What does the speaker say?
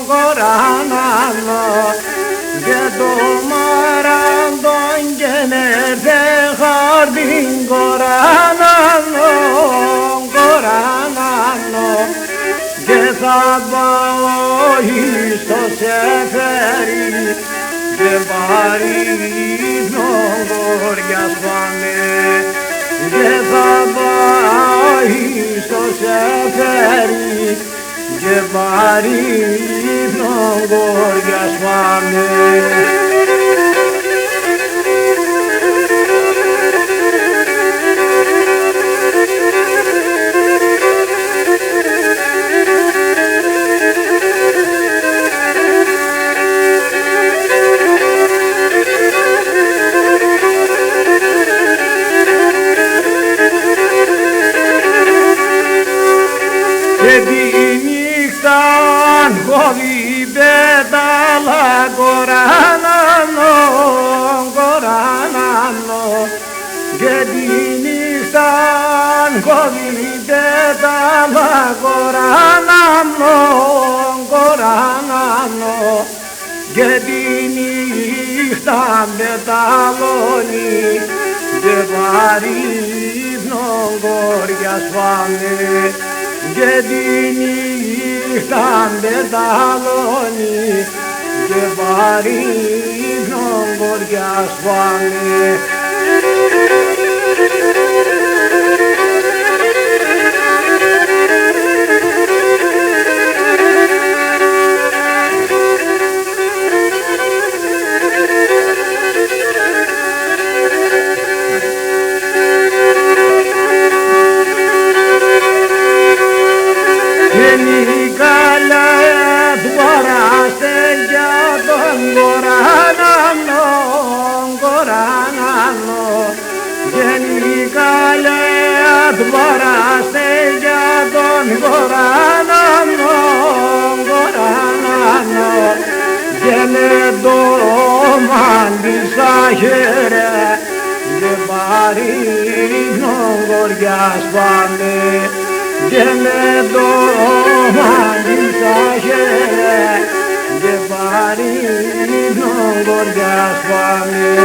κορανάνο και το μαραντών και νερθε χαρτίν κορανάνο και θα πάω στο σεφέρι και παρήγνω γοριάς πάνε και θα πάω στο σεφέρι και παρήγνω γοριάς πάνε. Και τη νύχτα κόβει πέταλα κορανάνο και τη νύχτα κόβει πέταλα κορανάνο και τη νύχτα πεταλώνει και βαρύδνο γοριάς πάνε και τη νύχτα πεταλώνει και βαρύδνο γοριάς πάνε. Βαράστε για τον κορανάνο και με το μάντισα χέρε και παρήγνω γοριάς πάνε και με το μάντισα χέρε και παρήγνω γοριάς πάνε.